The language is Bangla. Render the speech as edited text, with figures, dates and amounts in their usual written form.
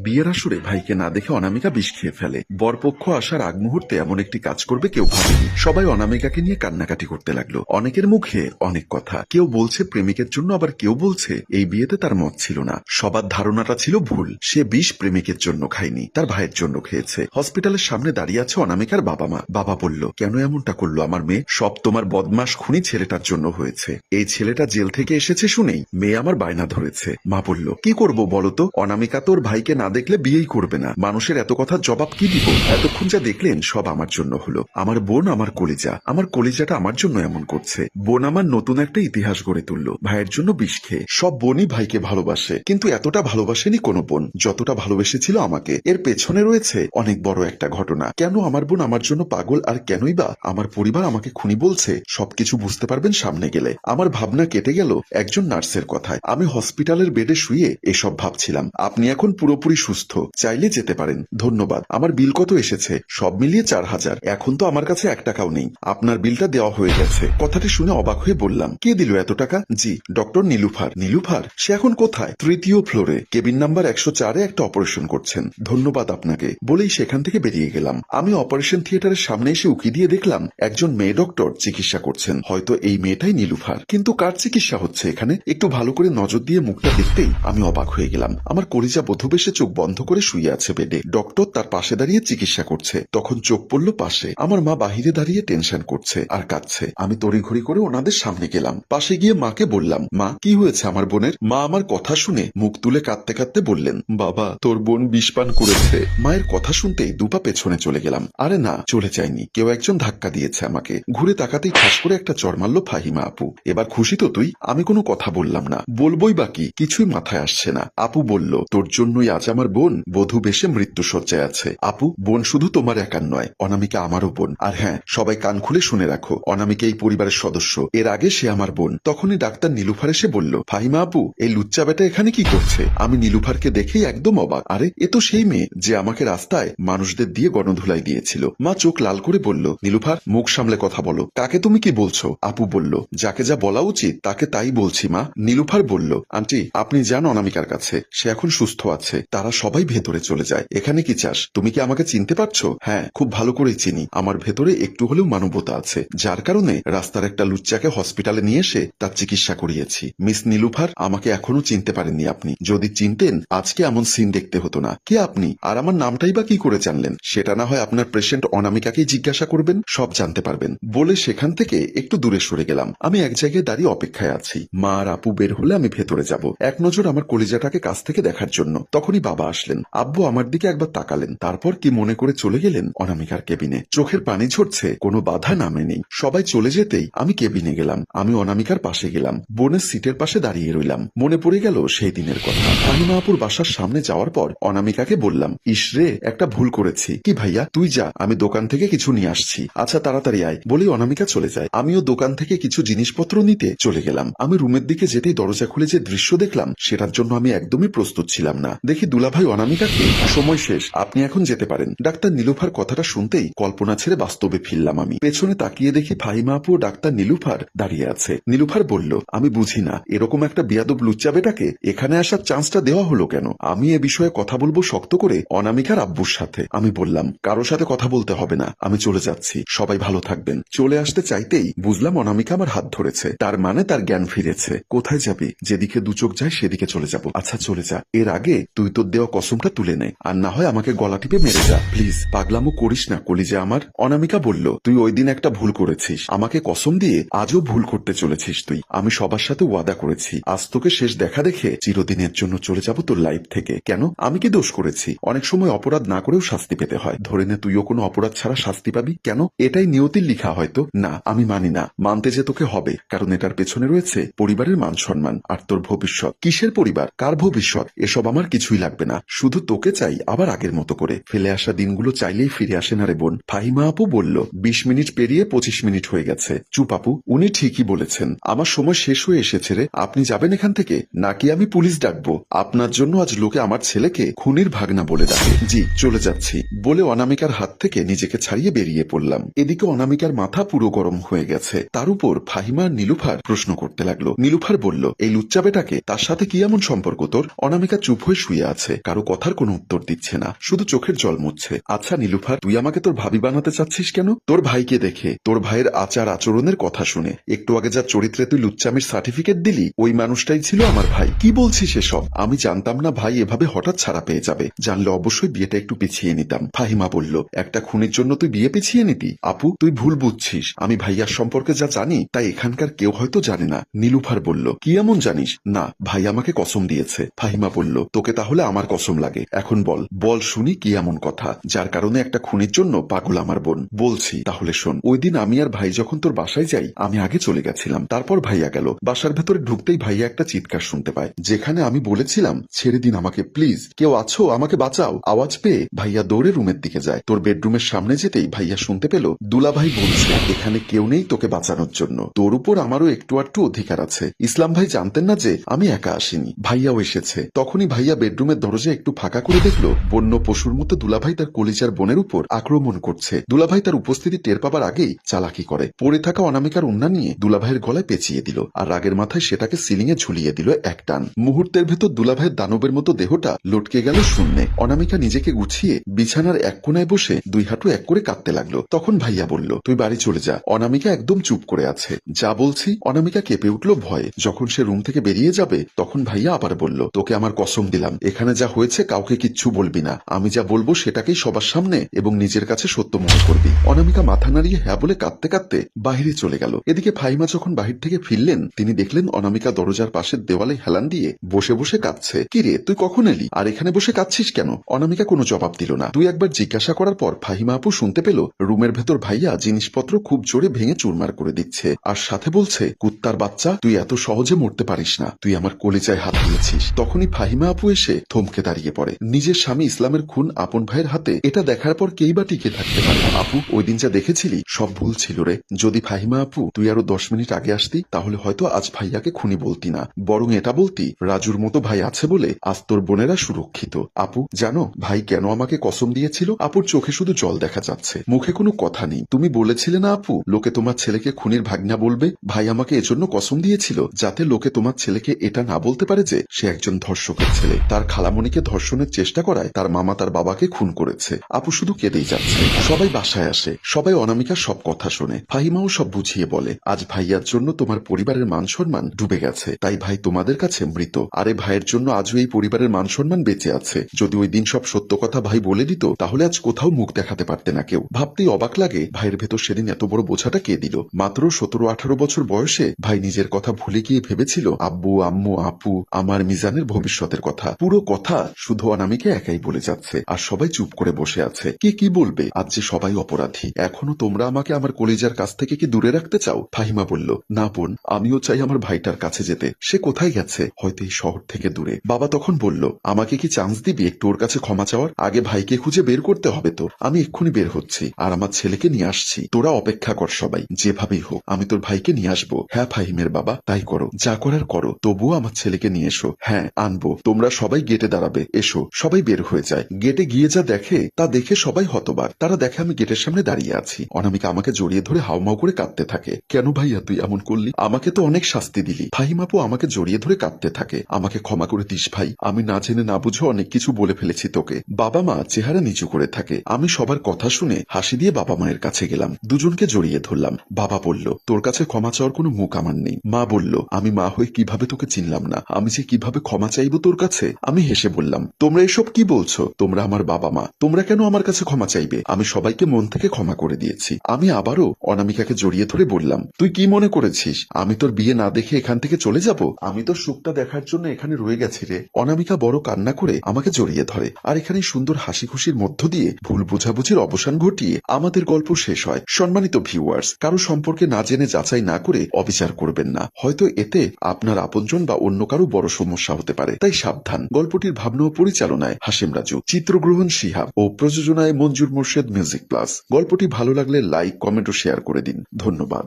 বিয়ের আসরে ভাইকে না দেখে অনামিকা বিষ খেয়ে ফেলে। বরপক্ষ আসার আগ মুহূর্তে এমন একটি কাজ করবে কেউ ভাবেনি। সবাই অনামিকাকে নিয়ে কান্নাকাটি করতে লাগলো। অনেকের মুখে অনেক কথা, কেউ বলছে প্রেমিকের জন্য, আবার কেউ বলছে এই বিয়েতে তার মত ছিল না। সবার ধারণাটা ছিল ভুল। সে বিষ প্রেমিকের জন্য খায়নি, তার ভাইয়ের জন্য খেয়েছে। হসপিটালের সামনে দাঁড়িয়ে আছে অনামিকার বাবা মা। বাবা বলল, কেন এমনটা করলো আমার মেয়ে? সব তোমার বদমাস খুনি ছেলেটার জন্য হয়েছে। এই ছেলেটা জেল থেকে এসেছে শুনেই মেয়ে আমার বায়না ধরেছে। মা বলল, কি করব বলতো? অনামিকা তোর ভাইকে না দেখলে বিয়েই করবে না। মানুষের এত কথার জবাব কি দিব? এতক্ষণ যা দেখলেন সব আমার জন্য হলো। আমার বোন আমার কলিজা, আমার কলিজাটা আমার জন্য এমন করছে। বোন আমার নতুন একটা ইতিহাস গড়ে তুললো ভাইয়ের জন্য বিষ খেয়ে। সব বোনই ভাইকে ভালোবাসে, কিন্তু এতটা ভালোবাসেনি কোনো বোন যতটা ভালোবেসেছিল আমাকে। এর পেছনে রয়েছে অনেক বড় একটা ঘটনা। কেন আমার বোন আমার জন্য পাগল, আর কেনই বা আমার পরিবার আমাকে খুনি বলছে, সবকিছু বুঝতে পারবেন সামনে গেলে। আমার ভাবনা কেটে গেল একজন নার্সের কথায়। আমি হসপিটালের বেডে শুয়ে এসব ভাবছিলাম। আপনি এখন পুরোপুরি সুস্থ, চাইলে যেতে পারেন। ধন্যবাদ। আমার বিল কত এসেছে? সব মিলিয়ে 4000। এখন তো আমার কাছে 1 টাকাও নেই। আপনার বিলটা দেওয়া হয়ে গেছে। কথাটি শুনে অবাক হয়ে বললাম, কে দিল এত টাকা? জি, ডক্টর নীলুফার। নীলুফার? সে এখন কোথায়? 3য় ফ্লোরে, কেবিন নাম্বার 104-এ একটা অপারেশন করছেন। ধন্যবাদ আপনাকে, বলেই সেখান থেকে বেরিয়ে গেলাম। আমি অপারেশন থিয়েটারের সামনে এসে উকি দিয়ে দেখলাম একজন মেয়ে ডক্টর চিকিৎসা করছেন। হয়তো এই মেয়েটাই নীলুফার। কিন্তু কার চিকিৎসা হচ্ছে এখানে? একটু ভালো করে নজর দিয়ে মুখটা দেখতেই আমি অবাক হয়ে গেলাম। আমার কলিজা বধূ বেশে চোখ বন্ধ করে শুয়ে আছে বেডে। ডক্টর তার পাশে দাঁড়িয়ে চিকিৎসা করছে। তখন চোখ পড়ল পাশে। আমার মা বাহিরে দাঁড়িয়ে টেনশন করছে আর কাঁদছে। আমি তড়িঘড়ি করে ওনাদের সামনে গেলাম। পাশে গিয়ে মাকে বললাম, মা কি হয়েছে আমার বোনের? মা আমার কথা শুনে মুখ তুলে কাঁদতে কাঁদতে বললেন, বাবা তোর বোন বিষ পান করেছে। মায়ের কথা শুনতেই দুপা পেছনে চলে গেলাম। আরে না, চলে যায়নি, কেউ একজন ধাক্কা দিয়েছে আমাকে। ঘুরে তাকাতেই ঠাস করে একটা চড় মারল ফাহিমা আপু। এবার খুশি তো তুই? আমি কোনো কথা বললাম না। বলবই বাকি, কিছুই মাথায় আসছে না। আপু বলল, তোর জন্যই আজ আমার বোন বধূ বেশে মৃত্যু সজ্জায় আছে। আপু, বোন শুধু তোমার একার নয়, অনামিকা আমারও বোন। আর হ্যাঁ, সবাই কান খুলে শুনে রাখো, অনামিকা এই পরিবারের সদস্য। এর আগে সে আমার বোন। তখনই ডাক্তার নীলুফার এসে বলল, ফাহিমা আপু, এই লুচ্চা বেটা এখানে কি করছে? আমি নীলুফারকে দেখেই একদম অবাক। আরে এ তো সেই মেয়ে যে আমাকে রাস্তায় মানুষদের দিয়ে গণধুলাই দিয়েছিল। মা চোখ লাল করে বলল, নীলুফার মুখ সামলে কথা বলো। কাকে তুমি কি বলছো? আপু বলল, যাকে যা বলা উচিত তাকে তাই বলছি মা। নীলুফার বলল, আন্টি আপনি যান অনামিকার কাছে, সে এখন সুস্থ আছে। তারা সবাই ভেতরে চলে যায়। এখানে কি চাস? তুমি কি আমাকে চিনতে পারছো? হ্যাঁ, খুব ভালো করেই চিনি। আমার ভেতরে একটু হলেও মানবতা আছে, যার কারণে রাস্তার একটা লুচ্চাকে হসপিটালে নিয়ে এসে তার চিকিৎসা করিয়েছি। মিস নীলুফার, আমাকে এখনো চিনতে পারেননি আপনি। যদি চিনতেন আজকে এমন সিন দেখতে হতো না। কে আপনি? আর আমার নামটাই বা কি করে জানলেন? সেটা না হয় আপনার পেশেন্ট অনামিকাকেই জিজ্ঞাসা করবেন, সব জানতে পারবেন। বলে সেখান থেকে একটু দূরে সরে গেলাম। আমি এক জায়গায় দাঁড়িয়ে অপেক্ষায় আছি। মা আর আপু বের হলে আমি ভেতরে যাব, এক নজর আমার কলিজাটাকে কাছ থেকে দেখার জন্য। তখনই বাবা আসলেন। আব্বু আমার দিকে একবার তাকালেন, তারপর কি মনে করে চলে গেলেন অনামিকার কেবিনে। চোখের পানি ঝরছে, কোনো বাধা নামে নেই। সবাই চলে যেতেই আমি কেবিনে গেলাম। আমি অনামিকার পাশে গেলাম, বোনের সিটের পাশে দাঁড়িয়ে রইলাম। মনে পড়ে গেল সেই দিনের কথা। ফাহিমা আপুর বাসার সামনে যাওয়ার পর অনামিকাকে বললাম, ইসরে একটা ভুল করেছি। কি ভাইয়া? তুই যা, আমি দোকান থেকে কিছু নিয়ে আসছি। আচ্ছা তাড়াতাড়ি আয়, বলেই অনামিকা চলে যায়। আমিও দোকান থেকে কিছু জিনিসপত্র নিতে চলে গেলাম। আমি রুমের দিকে যেতেই দরজা খুলে যে দৃশ্য দেখলাম, সেটার জন্য আমি একদমই প্রস্তুত ছিলাম না। দেখি দুলাভাই অনামিকাকে, সময় শেষ, আপনি এখন যেতে পারেন। ডাক্তার নীলুফার কথাটা শুনতেই কল্পনা ছেড়ে বাস্তবে ফিরলাম। আমি পেছনে তাকিয়ে দেখি ফাহিমা আপু ও ডাক্তার নীলুফার দাঁড়িয়ে আছে। নীলুফার বলল, আমি বুঝি না, এরকম একটা বিয়াদব লুচ্চা বেটাকে এখানে আসার চান্সটা দেওয়া হলো কেন? আমি এ বিষয়ে কথা বলবো শক্ত করে অনামিকার আব্বুর সাথে। আমি বললাম, কারো সাথে কথা বলতে হবে না, আমি চলে যাচ্ছি, সবাই ভালো থাকবেন। চলে আসতে চাইতেই বুঝলাম অনামিকা আমার হাত ধরেছে। তার মানে তার জ্ঞান ফিরেছে। কোথায় যাবি? যেদিকে দু চোখ যায় সেদিকে চলে যাব। আচ্ছা চলে যা, এর আগে তুই তোর দেওয়া কসমটা তুলে নে, আর না হয় আমাকে গলা টিপে মেরে যা। প্লিজ পাগলামো করিস না কলিজা আমার। অনামিকা বলল, তুই ওই দিন একটা ভুল করেছিস, আমাকে কসম দিয়ে আজও ভুল করতে চলেছিস তুই। আমি সবার সাথে ওয়াদা করেছি, আজ তোকে শেষ দেখা দেখে চিরদিনের জন্য চলে যাব তোর লাইফ থেকে। কেন? আমি কি দোষ করেছি? অনেক সময় অপরাধ না করেও শাস্তি পেতে হয়। ধরে নে তুইও কোনো অপরাধ ছাড়া শাস্তি পাবি। কেন? এটাই নিয়তির লিখা হয়তো। না, আমি মানি না। মানতে যে তোকে হবে, কারণ এটার পেছনে রয়েছে পরিবারের মান সম্মান আর তোর ভবিষ্যৎ। কিসের পরিবার, কার ভবিষ্যৎ, এসব আমার কিছুই লাগবে না। শুধু তোকে চাই আবার আগের মতো করে। ফেলে আসা দিনগুলো চাইলেই ফিরে আসে না রে বোন। ফাহিমা আপু বলল, 20 মিনিট পেরিয়ে 25 মিনিট হয়ে গেছে। চুপ আপু, উনি ঠিকই বলেছেন, আমার সময় শেষ হয়ে এসেছে রে। আপনি যাবেন এখান থেকে, নাকি আমি পুলিশ ডাকবো? আপনার জন্য আজ লোকে আমার ছেলেকে খুনির ভাগনা বলে ডাকে। জি চলে যাচ্ছি, বলে অনামিকার হাত থেকে নিজেকে ছাড়িয়ে বেরিয়ে পড়লাম। এদিকে অনামিকার মাথা পুরো গরম হয়ে গেছে। তার উপর ফাহিমা আর নীলুফার প্রশ্ন করতে লাগলো। নীলুফার বলল, এই লুচ্চা বেটাকে, তার সাথে কি এমন সম্পর্ক তোর? অনামিকা চুপ হয়ে শুয়ে আছে। শুনছে, কারো কথার কোনো উত্তর দিচ্ছে না, শুধু চোখের জল মুছছে। আচ্ছা নীলুফার, তুই আমাকে তোর ভাবি বানাতে চাচ্ছিস কেন? তোর ভাইকে দেখে, তোর ভাইয়ের আচার আচরণের কথা শুনে, একটু আগে যা চরিত্রে তুই লুচ্চামির সার্টিফিকেট দিলি, ওই মানুষটাই ছিল আমার ভাই। কি বলছিস এসব? আমি জানতাম না ভাই এভাবে হঠাৎ ছাড়া পেয়ে যাবে, জানলে অবশ্যই বিয়েটা একটু পিছিয়ে নিতাম। ফাহিমা বলল, একটা খুনের জন্য তুই বিয়ে পিছিয়ে নিতি? আপু তুই ভুল বুঝছিস, আমি ভাইয়ার সম্পর্কে যা জানি তাই এখানকার কেউ হয়তো জানে না। নীলুফার বলল, কি এমন জানিস? না ভাই আমাকে কসম দিয়েছে। ফাহিমা বলল, তোকে তাহলে আমার কসম লাগে? এখন বল, বল শুনি কি এমন কথা যার কারণে একটা খুনের জন্য পাগল আমার বোন? বলছি তাহলে শোন। ওই দিন আমি আর ভাই যখন তোর বাসায় যাই, আমি আগে চলে গেছিলাম, তারপর ভাইয়া গেল। বাসার ভেতরে ঢুকতেই ভাইয়া একটা চিৎকার শুনতে পায়, যেখানে আমি বলেছিলাম ছেড়ে দিন আমাকে প্লিজ, কেউ আছো, আমাকে বাঁচাও। আওয়াজ পেয়ে ভাইয়া দৌড়ে রুমের দিকে যায়। তোর বেডরুমের সামনে যেতেই ভাইয়া শুনতে পেল দুলাভাই বলছে, এখানে কেউ নেই তোকে বাঁচানোর জন্য, তোর উপর আমারও একটু আধটু অধিকার আছে। ইসলাম ভাই জানতেন না যে আমি একা আসিনি, ভাইয়াও এসেছে। তখনই ভাইয়া বেডরুমের দরজা একটু ফাঁকা করে দেখলো বন্য পশুর মতো দুলাভাই তার কলিজার বোনের উপর আক্রমণ করছে। দুলাভাই তার উপস্থিতি টের পাবার আগেই চালাকি করে পড়ে থাকা অনামিকার ওন্না নিয়ে দুলাভাইয়ের গলায় পেঁচিয়ে দিল, আর রাগের মাথায় সেটাকে সিলিং এ ঝুলিয়ে দিল এক টান। মুহূর্তের ভেতর দুলাভাইয়ের দানবের মতো দেহটা লটকে গেল শূন্যে। অনামিকা নিজেকে গুছিয়ে বিছানার এক কোনায় বসে দুই হাঁটু এক করে কাঁদতে লাগলো। তখন ভাইয়া বলল, তুই বাড়ি চলে যা। অনামিকা একদম চুপ করে আছে। যা বলছি। অনামিকা কেঁপে উঠল ভয়ে। যখন সে রুম থেকে বেরিয়ে যাবে তখন ভাইয়া আবার বলল, তোকে আমার কসম দিলাম, এখানে যা হয়েছে কাউকে কিচ্ছু বলবি না, আমি যা বলবো সেটাকেই সবার সামনে এবং নিজের কাছে সত্য মনে করবি। অনামিকা মাথা নাড়িয়ে হ্যাঁ বলে কাঁদতে কাঁদতে বাহিরে চলে গেল। এদিকে ফাহিমা যখন বাহির থেকে ফিরলেন, তিনি দেখলেন অনামিকা দরজার পাশের দেওয়ালে হেলান দিয়ে বসে বসে কাঁদছে। কি রে, তুই কখন এলি, আর এখানে বসে কাঁদছিস কেন? অনামিকা কোনো জবাব দিল না। দুই একবার জিজ্ঞাসা করার পর ফাহিমা আপু শুনতে পেল রুমের ভেতর ভাইয়া জিনিসপত্র খুব জোরে ভেঙে চুরমার করে দিচ্ছে, আর সাথে বলছে, কুত্তার বাচ্চা, তুই এত সহজে মরতে পারিস না, তুই আমার কলিজায় হাত দিয়েছিস। তখনই ফাহিমা আপু এসে থমকে দাঁড়িয়ে পড়ে। নিজের স্বামী ইসলামের খুন আপন ভাইয়ের হাতে, এটা দেখার পর কেই বা টিকে থাকতে পারে? আপু ওই দিন যা দেখেছিলি সব ভুল ছিল রে। যদি ফাহিমা আপু তুই আরো 10 মিনিট আগে আসতি, তাহলে হয়তো আজ ভাইয়াকে খুনি বলতি না, বরং এটা বলতি রাজুর মতো ভাই আছে বলে আজ তোর বোনেরা সুরক্ষিত। আপু জানো ভাই কেন আমাকে কসম দিয়েছিল? আপুর চোখে শুধু জল দেখা যাচ্ছে, মুখে কোনো কথা নেই। তুমি বলেছিলে না আপু, লোকে তোমার ছেলেকে খুনির ভাগনা বলবে? ভাই আমাকে এজন্য কসম দিয়েছিল যাতে লোকে তোমার ছেলেকে এটা না বলতে পারে যে সে একজন ধর্ষকের ছেলে, তার খালামণিকে ধর্ষণের চেষ্টা করায় তার মামা তার বাবাকে খুন করেছে। আপু শুধু কেঁদেই যাচ্ছে। সবাই বাসায় আসে, সবাই অনামিকার সব কথা শোনে। ফাহিমাও সব বুঝিয়ে বলে, আজ ভাইয়ার জন্য তোমার পরিবারের মান সম্মান ডুবে গেছে, তাই ভাই তোমাদের কাছে মৃত। আরে ভাইয়ের জন্য আজও এই পরিবারের মান সম্মান বেঁচে আছে। যদি ওই দিন সব সত্য কথা ভাই বলে দিত, তাহলে আজ কোথাও মুখ দেখাতে পারতে না কেউ। ভাবতেই অবাক লাগে ভাইয়ের ভেতর সেদিন এত বড় বোঝাটা কে দিল। মাত্র 17-18 বছর বয়সে ভাই নিজের কথা ভুলে গিয়ে ভেবেছিল আব্বু আম্মু আপু আমার মিজানের ভবিষ্যতের কথা। পুরো কথা শুধু অনামিকা একাই বলে যাচ্ছে, আর সবাই চুপ করে বসে আছে। কে কি বলবে? আজ যে সবাই অপরাধী, এখনো তোমরা আমাকে আমার কলিজার কাছ থেকে কি দূরে রাখতে চাও? ফাহিমা বলল, না বোন, আমিও চাই আমার ভাইটার কাছে যেতে। সে কোথায় গেছে? হয়তো এই শহর থেকে দূরে। বাবা তখন বলল, আমাকে কি চান্স দিবি একটু ওর কাছে ক্ষমা চাওয়ার? আগে ভাইকে খুঁজে বের করতে হবে তো। আমি এক্ষুনি বের হচ্ছি, আর আমার ছেলেকে নিয়ে আসছি। তোরা অপেক্ষা কর, সবাই যেভাবেই হোক আমি তোর ভাইকে নিয়ে আসবো। হ্যাঁ ফাহিমের বাবা, তাই করো, যা করার করো, তবুও আমার ছেলেকে নিয়ে এসো। হ্যাঁ আনবো। তোমরা সবাই গেটে দাঁড়াবে, এসো। সবাই বের হয়ে যায়। গেটে গিয়ে যা দেখে তা দেখে সবাই হতবাক। তারা দেখে আমি গেটের সামনে দাঁড়িয়ে আছি। অনামিকা আমাকে জড়িয়ে ধরে হাউমাউ করে কাঁদতে থাকে। কেন ভাইয়া তুই এমন করলি? আমাকে তো অনেক শাস্তি দিলি। ফাহিমাপু আমাকে জড়িয়ে ধরে কাঁদতে থাকে। আমাকে ক্ষমা করে দিস ভাই, আমি না জেনে না বুঝে অনেক কিছু বলে ফেলেছি তোকে। বাবা মা চেহারা নিচু করে থাকে। আমি সবার কথা শুনে হাসি দিয়ে বাবা মায়ের কাছে গেলাম, দুজনকে জড়িয়ে ধরলাম। বাবা বলল, তোর কাছে ক্ষমা চাওয়ার কোনো মুখ আমার নেই। মা বলল, আমি মা হয়ে কিভাবে তোকে চিনলাম না, আমি যে কিভাবে ক্ষমা চাইবো তোর কাছে। আমি হেসে বললাম, তোমরা এসব কি বলছো? তোমরা আমার বাবা মা, তোমরা কেন আমার কাছে ক্ষমা চাইবে? আমি সবাইকে মন থেকে ক্ষমা করে দিয়েছি। আমি আবারও অনামিকাকে জড়িয়ে ধরে বললাম, তুই কি মনে করেছিস আমি তোর বিয়ে না দেখে এখান থেকে চলে যাব? আমি তোর সুখটা দেখার জন্য এখানে রয়ে গেছি রে। অনামিকা বড় কান্না করে আমাকে জড়িয়ে ধরে, আর এখানে সুন্দর হাসি খুশির মধ্য দিয়ে ভুল বোঝাবুঝির অবসান ঘটিয়ে আমাদের গল্প শেষ হয়। সম্মানিত ভিউয়ার্স, কারো সম্পর্কে না জেনে যাচাই না করে অবিচার করবেন না, হয়তো এতে আপনার আপনজন বা অন্য কারো বড় সমস্যা হতে পারে, তাই সাবধান। গল্পটির ভাবনা ও পরিচালনায় হাসিম রাজু, চিত্রগ্রহণ শিহাব ও প্রযোজনায় মঞ্জুর মোর্শেদ মিউজিক প্লাস। গল্পটি ভালো লাগলে লাইক, কমেন্ট ও শেয়ার করে দিন। ধন্যবাদ।